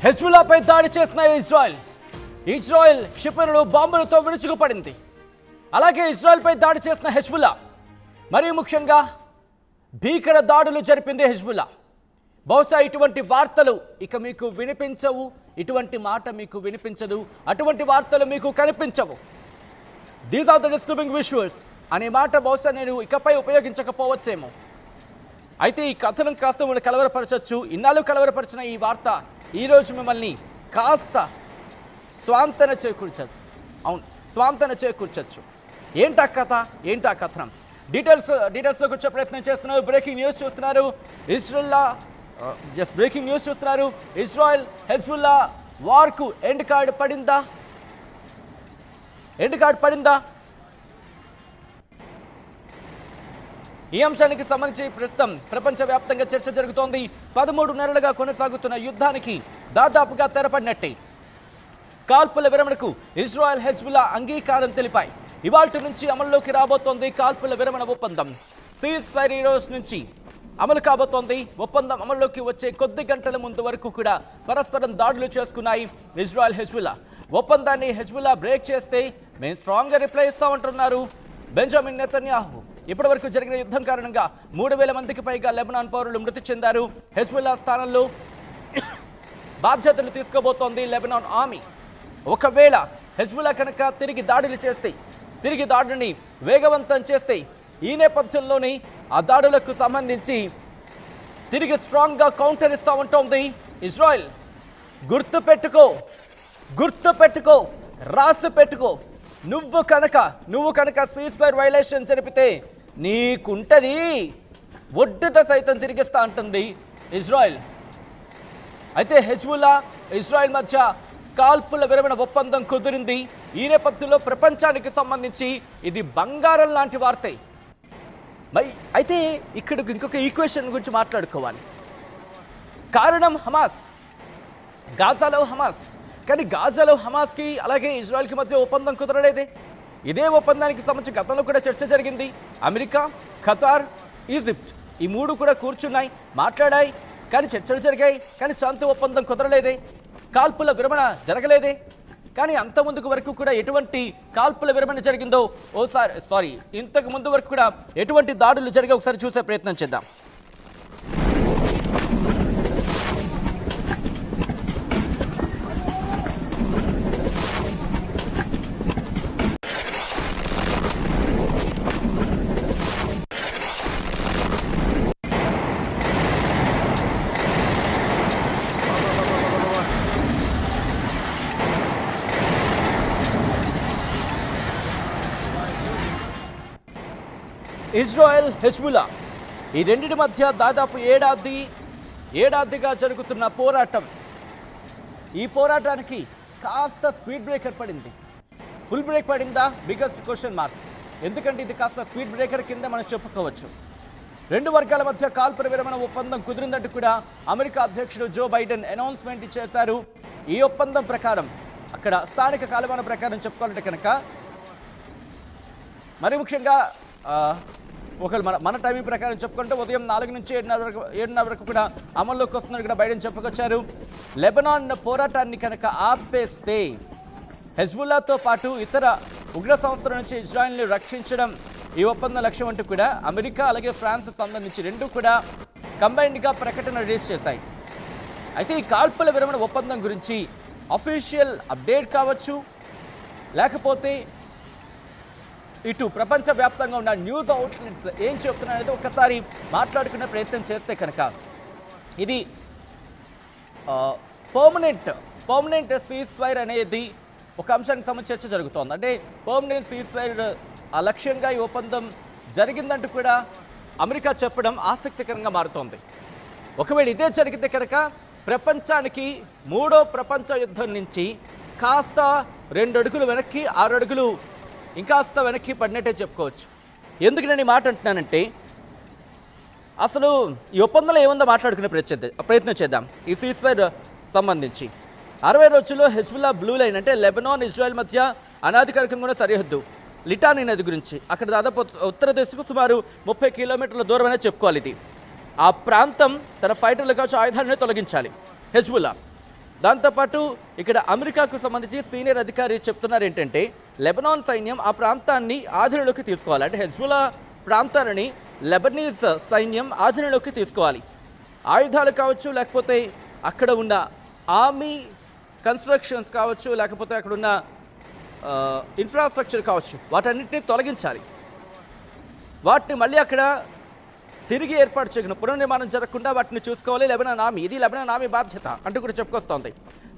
హెజ్బుల్లాపై దాడి చేసిన ఇజ్రాయెల్ క్షిపణులు బాంబులతో విరుచుకుపడింది. అలాగే ఇజ్రాయెల్పై దాడి చేసిన హెజ్బుల్లా మరీ ముఖ్యంగా భీకర దాడులు జరిపింది హెజ్బుల్లా. బహుశా ఇటువంటి వార్తలు ఇక మీకు వినిపించవు, ఇటువంటి మాట మీకు వినిపించదు, అటువంటి వార్తలు మీకు కనిపించవు. These are the disturbing visuals అనే మాట బహుశా నేను ఇకపై ఉపయోగించకపోవచ్చేమో. అయితే ఈ కథనం కాస్త మిమ్మల్ని కలవరపరచచ్చు. ఇన్నాళ్ళు కలవరపరిచిన ఈ వార్త ఈరోజు మిమ్మల్ని కాస్త స్వాంతన చేకూర్చచ్చు. అవును, స్వాంతన చేకూర్చచ్చు. ఏంటా కథ, ఏంటా కథనం? డీటెయిల్స్లోకి వచ్చే ప్రయత్నం చేస్తున్నారు. బ్రేకింగ్ న్యూస్ చూస్తున్నారు. బ్రేకింగ్ న్యూస్ చూస్తున్నారు. ఇజ్రాయెల్ హెజ్బుల్లా వార్కు ఎండ్ కార్డ్ పడిందా? ఈ అంశానికి సంబంధించి ప్రస్తుతం ప్రపంచవ్యాప్తంగా చర్చ జరుగుతోంది. 13 నెలలుగా కొనసాగుతున్న యుద్ధానికి దాదాపుగా తెరపడినట్టే. కాల్పుల విరమణకు ఇజ్రాయెల్ హెజ్బుల్లా అంగీకారం తెలిపాయి. ఇవాల్టి నుంచి అమల్లోకి రాబోతోంది కాల్పుల విరమణ ఒప్పందం. సీజ్ ఫైర్ ఈ రోజు నుంచి అమలు కాబోతోంది. ఒప్పందం అమల్లోకి వచ్చే కొద్ది గంటల ముందు వరకు కూడా పరస్పరం దాడులు చేసుకున్నాయి ఇజ్రాయెల్ హెజ్బుల్లా. ఒప్పందాన్ని హెజ్బుల్లా బ్రేక్ చేస్తే మేము స్ట్రాంగ్గా రిప్లై ఇస్తామంటున్నారు బెంజమిన్ నెతన్యాహు. ఇప్పటి వరకు జరిగిన యుద్ధం కారణంగా 3000 మందికి పైగా లెబనాన్ పౌరులు మృతి చెందారు. హెజ్బుల్లా స్థానంలో బాధ్యతలు తీసుకోబోతోంది లెబనాన్ ఆర్మీ. ఒకవేళ హెజ్బుల్లా కనుక తిరిగి దాడిని వేగవంతం చేస్తే ఈ నేపథ్యంలోనే ఆ దాడులకు సంబంధించి తిరిగి స్ట్రాంగ్గా కౌంటర్ ఇస్తామంటోంది ఇజ్రాయెల్. గుర్తుపెట్టుకో, రాసి పెట్టుకో. నువ్వు కనుక సీజ్ ఫైర్ వైలేషన్ జరిపితే నీకుంటది ఒడ్డుత సైతం తిరిగిస్తా అంటుంది ఇజ్రాయెల్. అయితే హెజ్బుల్లా ఇజ్రాయెల్ మధ్య కాల్పుల విరమణ ఒప్పందం కుదిరింది. ఈ నేపథ్యంలో ప్రపంచానికి సంబంధించి ఇది బంగారం లాంటి వార్తే. అయితే ఇక్కడ ఇంకొక ఈక్వేషన్ గురించి మాట్లాడుకోవాలి. కారణం హమాస్, గాజాలో హమాస్. కానీ గాజాలో హమాస్కి అలాగే ఇజ్రాయెల్కి మధ్య ఒప్పందం కుదరలేదే. ఇదే ఒప్పందానికి సంబంధించి గతంలో కూడా చర్చ జరిగింది. అమెరికా, ఖతార్, ఈజిప్ట్ ఈ 3 కూడా కూర్చున్నాయి, మాట్లాడాయి. కానీ చర్చలు జరిగాయి. కానీ శాంతి ఒప్పందం కుదరలేదే, కాల్పుల విరమణ జరగలేదే. కానీ అంత ముందుకు వరకు కూడా ఎటువంటి కాల్పుల విరమణ జరిగిందో ఇంతకు ముందు వరకు కూడా ఎటువంటి దాడులు జరిగే ఒకసారి చూసే ప్రయత్నం చేద్దాం. ఇజ్రాయెల్ హెజ్బుల్లా ఈ రెండింటి మధ్య దాదాపు ఏడాదిగా జరుగుతున్న పోరాటం. ఈ పోరాటానికి కాస్త స్పీడ్ బ్రేకర్ పడింది. ఫుల్ బ్రేక్ పడిందా? Biggest question mark. ఎందుకంటే ఇది కాస్త స్పీడ్ బ్రేకర్ కింద మనం చెప్పుకోవచ్చు. 2 వర్గాల మధ్య కాల్పుల విరమణ ఒప్పందం కుదిరిందంటూ కూడా అమెరికా అధ్యక్షుడు జో బైడెన్ అనౌన్స్మెంట్ చేశారు. ఈ ఒప్పందం ప్రకారం అక్కడ స్థానిక కాలమానం ప్రకారం చెప్పుకోవాలంటే కనుక మరి ముఖ్యంగా మన టైమింగ్ ప్రకారం చెప్పుకుంటే ఉదయం 4 నుంచి 7:30 వరకు కూడా అమల్లోకి వస్తున్నట్టు కూడా బైడెన్ చెప్పుకొచ్చారు. లెబనాన్ పోరాటాన్ని కనుక ఆపేస్తే హెజ్బుల్లాతో పాటు ఇతర ఉగ్ర సంస్థల నుంచి ఇజ్రాయెల్ని రక్షించడం ఈ ఒప్పందం లక్ష్యం అంటూ కూడా అమెరికా అలాగే ఫ్రాన్స్ సంబంధించి 2 కూడా కంబైన్డ్గా ప్రకటన రిలీజ్ చేశాయి. అయితే ఈ కాల్పుల విరమణ ఒప్పందం గురించి అఫీషియల్ అప్డేట్ కావచ్చు, లేకపోతే ఇటు ప్రపంచవ్యాప్తంగా ఉన్న న్యూస్ అవుట్లెట్స్ ఏం చెప్తున్నారనేది ఒక్కసారి మాట్లాడుకునే ప్రయత్నం చేస్తే కనుక ఇది పర్మనెంట్ సీజ్ ఫైర్ అనేది ఒక అంశానికి సంబంధించి చర్చ జరుగుతోంది. అంటే పర్మనెంట్ సీజ్ ఫైర్ ఆ లక్ష్యంగా ఈ ఒప్పందం జరిగిందంటూ కూడా అమెరికా చెప్పడం ఆసక్తికరంగా మారుతోంది. ఒకవేళ ఇదే జరిగితే కనుక ప్రపంచానికి 3వ ప్రపంచ యుద్ధం నుంచి కాస్త 2 అడుగులు వెనక్కి 6 అడుగులు ఇంకాస్త వెనక్కి పడినట్టే చెప్పుకోవచ్చు. ఎందుకు నేను ఈ మాట అంటున్నానంటే అసలు ఈ ఒప్పందంలో ఏముందో మాట్లాడుకునే ప్రయత్నం చేద్దాం. ఈ సీజ్ ఫైర్ సంబంధించి 60 రోజుల్లో హెజ్బుల్లా బ్లూ లైన్ అంటే లెబనాన్ ఇజ్రాయెల్ మధ్య అనాధికారికంగా ఉన్న సరిహద్దు లిటానీ నది గురించి. అక్కడ దాదాపు ఉత్తర దిశకు సుమారు 30 కిలోమీటర్ల దూరమనే చెప్పుకోవాలి. ఇది ఆ ప్రాంతం తన ఫైటర్లు కావచ్చు ఆయుధాలను తొలగించాలి హెజ్బుల్లా. దాంతోపాటు ఇక్కడ అమెరికాకు సంబంధించి సీనియర్ అధికారి చెప్తున్నారు ఏంటంటే లెబనాన్ సైన్యం ఆ ప్రాంతాన్ని ఆధీనంలోకి తీసుకోవాలి. అంటే హెజ్బుల్లా ప్రాంతాలని లెబనీస్ సైన్యం ఆధీనంలోకి తీసుకోవాలి. ఆయుధాలు కావచ్చు, లేకపోతే అక్కడ ఉన్న ఆర్మీ కన్స్ట్రక్షన్స్ కావచ్చు, లేకపోతే అక్కడ ఉన్న ఇన్ఫ్రాస్ట్రక్చర్ కావచ్చు, వాటన్నిటిని తొలగించాలి. వాటిని మళ్ళీ అక్కడ తిరిగి ఏర్పాటు చేయకుండా పునర్నిర్మాణం జరగకుండా వాటిని చూసుకోవాలి లెబనాన్ ఆర్మీ. ఇది లెబనాన్ ఆర్మీ బాధ్యత అంటూ కూడా చెప్పుకొస్తోంది.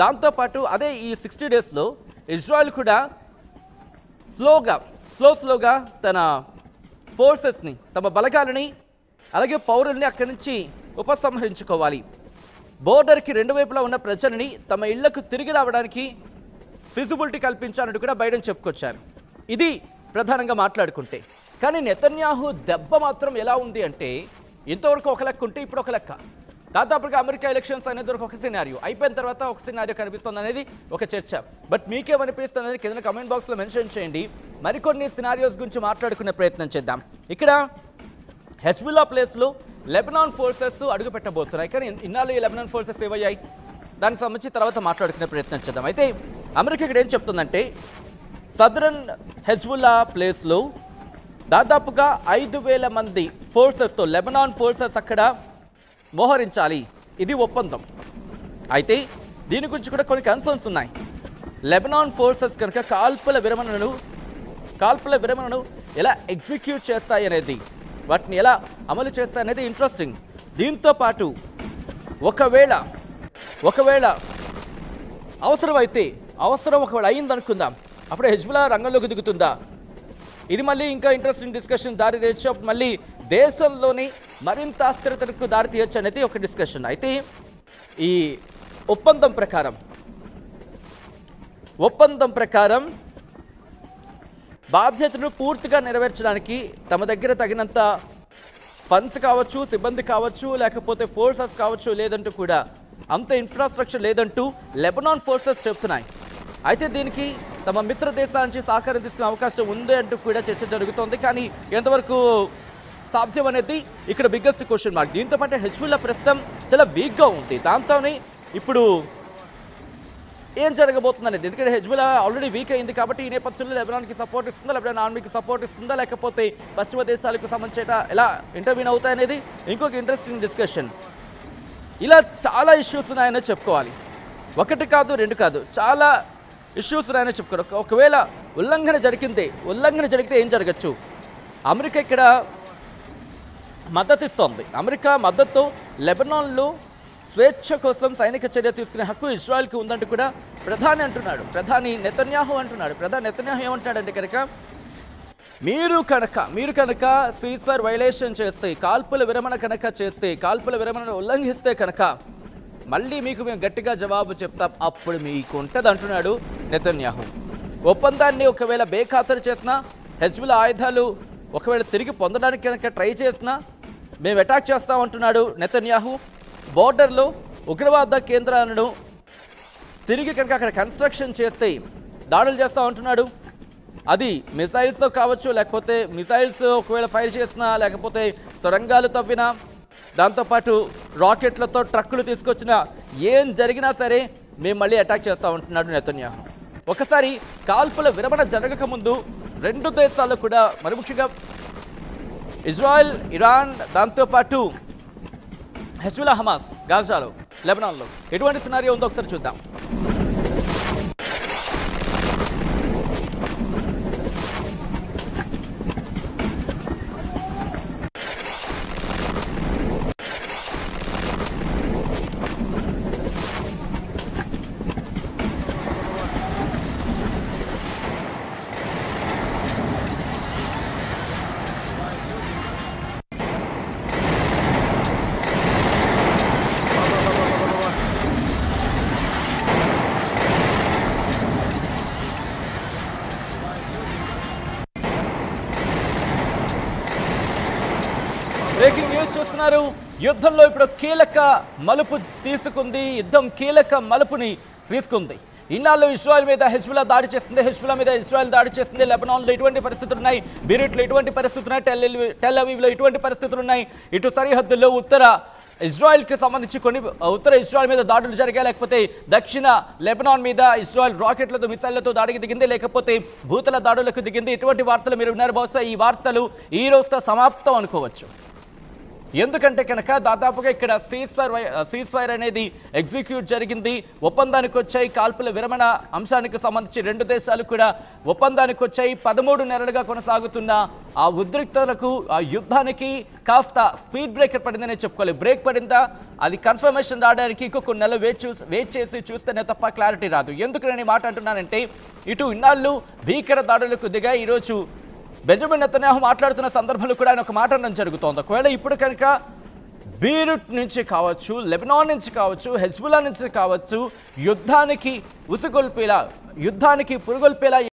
దాంతోపాటు అదే ఈ 60 డేస్లో ఇజ్రాయెల్ కూడా స్లోగా తన ఫోర్సెస్ని, తమ బలగాలని, అలాగే పౌరుల్ని అక్కడి నుంచి ఉపసంహరించుకోవాలి. బోర్డర్కి 2 వైపులా ఉన్న ప్రజలని తమ ఇళ్లకు తిరిగి రావడానికి ఫిజిబిలిటీ కల్పించాలని కూడా బైడెన్ చెప్పుకొచ్చారు. ఇది ప్రధానంగా మాట్లాడుకుంటే. కానీ నెతన్యాహు దెబ్బ మాత్రం ఎలా ఉంది అంటే ఇంతవరకు ఒక లెక్క ఉంటే ఇప్పుడు ఒక లెక్క. దాదాపుగా అమెరికా ఎలక్షన్స్ అనేది ఒక సినారియో, అయిపోయిన తర్వాత ఒక సినారియో కనిపిస్తుంది అనేది ఒక చర్చ. బట్ మీకేమనిపిస్తుంది అనేది కింద కమెంట్ బాక్స్లో మెన్షన్ చేయండి. మరికొన్ని సినారియోస్ గురించి మాట్లాడుకునే ప్రయత్నం చేద్దాం. ఇక్కడ హెజ్బుల్లా ప్లేస్లో లెబనాన్ ఫోర్సెస్ అడుగు పెట్టబోతున్నాయి. కానీ ఇన్నాళ్ళు ఈ లెబనాన్ ఫోర్సెస్ ఏవయ్యాయి, దానికి సంబంధించి తర్వాత మాట్లాడుకునే ప్రయత్నం చేద్దాం. అయితే అమెరికా ఇక్కడ ఏం చెప్తుందంటే సదరన్ హెజ్బుల్లా ప్లేస్లో దాదాపుగా 5,000 మంది ఫోర్సెస్తో లెబనాన్ ఫోర్సెస్ అక్కడ మోహరించాలి. ఇది ఒప్పందం. అయితే దీని గురించి కూడా కొన్ని కన్సర్న్స్ ఉన్నాయి. లెబనాన్ ఫోర్సెస్ కనుక కాల్పుల విరమణను ఎలా ఎగ్జిక్యూట్ చేస్తాయి అనేది, వాటిని ఎలా అమలు చేస్తాయి అనేది ఇంట్రెస్టింగ్. దీంతో పాటు ఒకవేళ అవసరం ఒకవేళ అయిందనుకుందాం, అప్పుడు హెజ్బుల్లా రంగంలోకి దిగుతుందా? ఇది మళ్ళీ ఇంకా ఇంట్రెస్టింగ్ డిస్కషన్ దారి తీయచ్చు. మళ్ళీ దేశంలోని మరింత అస్థిరతకు దారి తీయచ్చు అనేది ఒక డిస్కషన్. అయితే ఈ ఒప్పందం ప్రకారం బాధ్యతను పూర్తిగా నెరవేర్చడానికి తమ దగ్గర తగినంత ఫండ్స్ కావచ్చు, సిబ్బంది కావచ్చు, లేకపోతే ఫోర్సెస్ కావచ్చు లేదంటూ కూడా అంత ఇన్ఫ్రాస్ట్రక్చర్ లేదంటూ లెబనాన్ ఫోర్సెస్ చెప్తున్నాయి. అయితే దీనికి తమ మిత్ర దేశాల నుంచి సహకారం తీసుకునే అవకాశం ఉంది అంటూ కూడా చర్చ జరుగుతోంది. కానీ ఎంతవరకు సాధ్యం అనేది ఇక్కడ బిగ్గెస్ట్ క్వశ్చన్ మార్క్. దీంతో పాటు హెజ్బుల్లా ప్రస్తుతం చాలా వీక్గా ఉంది. దాంతోనే ఇప్పుడు ఏం జరగబోతుంది అనేది, ఎందుకంటే హెజ్బుల్లా ఆల్రెడీ వీక్ అయింది కాబట్టి ఈ నేపథ్యంలో లెబనాన్కి సపోర్ట్ ఇస్తుందా, లెబనాన్ ఆర్మీకి సపోర్ట్ ఇస్తుందా, లేకపోతే పశ్చిమ దేశాలకు సంబంధించిన ఎలా ఇంటర్వ్యూన్ అవుతాయి అనేది ఇంకొక ఇంట్రెస్టింగ్ డిస్కషన్. ఇలా చాలా ఇష్యూస్ ఉన్నాయని చెప్పుకోవాలి. ఒకటి కాదు, రెండు కాదు, చాలా ఇష్యూస్ ఉన్నాయని చెప్పుకోవాలి. ఒకవేళ ఉల్లంఘన జరిగితే ఏం జరగచ్చు? అమెరికా ఇక్కడ మద్దతు ఇస్తోంది. అమెరికా మద్దతు లెబనాన్లో స్వేచ్ఛ కోసం సైనిక చర్య తీసుకునే హక్కు ఇజ్రాయెల్కి ఉందంటూ కూడా ప్రధాని నెతన్యాహు అంటున్నాడు. ప్రధాని నెతన్యాహు ఏమంటున్నాడంటే కనుక మీరు కనుక సీజ్ఫైర్ వైలేషన్ చేస్తే, కాల్పుల విరమణను ఉల్లంఘిస్తే కనుక మళ్ళీ మీకు మేము గట్టిగా జవాబు చెప్తాం, అప్పుడు మీకు ఉంటుంది అంటున్నాడు నెతన్యాహు. ఒప్పందాన్ని ఒకవేళ బేఖాతరు చేసినా, హెజ్బుల్లా ఆయుధాలు ఒకవేళ తిరిగి పొందడానికి కనుక ట్రై చేసినా మేము అటాక్ చేస్తామంటున్నాడు నెతన్యాహు. బోర్డర్లో ఉగ్రవాద కేంద్రాలను తిరిగి కనుక అక్కడ కన్స్ట్రక్షన్ చేస్తే దాడులు చేస్తామంటున్నాడు. అది మిసైల్స్తో కావచ్చు, లేకపోతే మిసైల్స్ ఒకవేళ ఫైర్ చేసినా, లేకపోతే సొరంగాలు తవ్వినా, దాంతోపాటు రాకెట్లతో ట్రక్కులు తీసుకొచ్చినా, ఏం జరిగినా సరే మేము మళ్ళీ అటాక్ చేస్తామంటున్నాడు నెతన్యాహు. ఒకసారి కాల్పుల విరమణ జరగకముందు 2 దేశాల్లో కూడా, మరి ముఖ్యంగా ఇజ్రాయెల్, ఇరాన్, దాంతోపాటు హెజ్బుల్లా, హమాస్ గాజాలో, లెబనాన్లో ఎటువంటి సినారియో ఉందో ఒకసారి చూద్దాం. బ్రేకింగ్ న్యూస్ చూస్తున్నారు. యుద్ధంలో ఇప్పుడు కీలక మలుపు తీసుకుంది. యుద్ధం కీలక మలుపుని తీసుకుంది. ఇన్నాళ్ళు ఇజ్రాయెల్ మీద హెజ్బుల్లా దాడి చేస్తుంది, హెజ్బుల్లా మీద ఇజ్రాయెల్ దాడి చేస్తుంది. లెబనాన్లో ఎటువంటి పరిస్థితులు ఉన్నాయి, బీరూట్లో ఎటువంటి పరిస్థితులు ఉన్నాయి, టెల్ అవీవ్లో ఎటువంటి పరిస్థితులు ఉన్నాయి, ఇటు సరిహద్దుల్లో ఉత్తర ఇజ్రాయెల్కి సంబంధించి కొన్ని ఉత్తర ఇజ్రాయెల్ మీద దాడులు జరిగాయి, లేకపోతే దక్షిణ లెబనాన్ మీద ఇజ్రాయెల్ రాకెట్లతో మిసైళ్లతో దాడికి దిగింది, లేకపోతే భూతల దాడులకు దిగింది. ఇటువంటి వార్తలు మీరు విన్నారు. బహుశా ఈ వార్తలు ఈ రోజుతో సమాప్తం అనుకోవచ్చు. ఎందుకంటే కనుక దాదాపుగా ఇక్కడ సీజ్ ఫైర్ అనేది ఎగ్జిక్యూట్ జరిగింది, ఒప్పందానికి వచ్చాయి. కాల్పుల విరమణ అంశానికి సంబంధించి రెండు దేశాలు కూడా ఒప్పందానికి వచ్చాయి. 13 నెలలుగా కొనసాగుతున్న ఆ ఉద్రిక్తలకు, ఆ యుద్ధానికి కాస్త స్పీడ్ బ్రేకర్ పడిందనే చెప్పుకోవాలి. బ్రేక్ పడిందా అది కన్ఫర్మేషన్ రావడానికి ఇంకొక నెల వెయిట్ చేసి చూస్తేనే తప్ప క్లారిటీ రాదు. ఎందుకు నేను మాట అంటున్నానంటే, ఇటు ఇన్నాళ్ళు భీకర దాడులకు దిగా ఈరోజు బెంజమిన్ నెతన్యాహు మాట్లాడుతున్న సందర్భంలో కూడా ఆయన ఒక మాట అనడం జరుగుతోంది. ఒకవేళ ఇప్పుడు కనుక బీరూట్ నుంచి కావచ్చు, లెబనాన్ నుంచి కావచ్చు, హెజ్బుల్లా నుంచి కావచ్చు, యుద్ధానికి పురుగొల్పేలా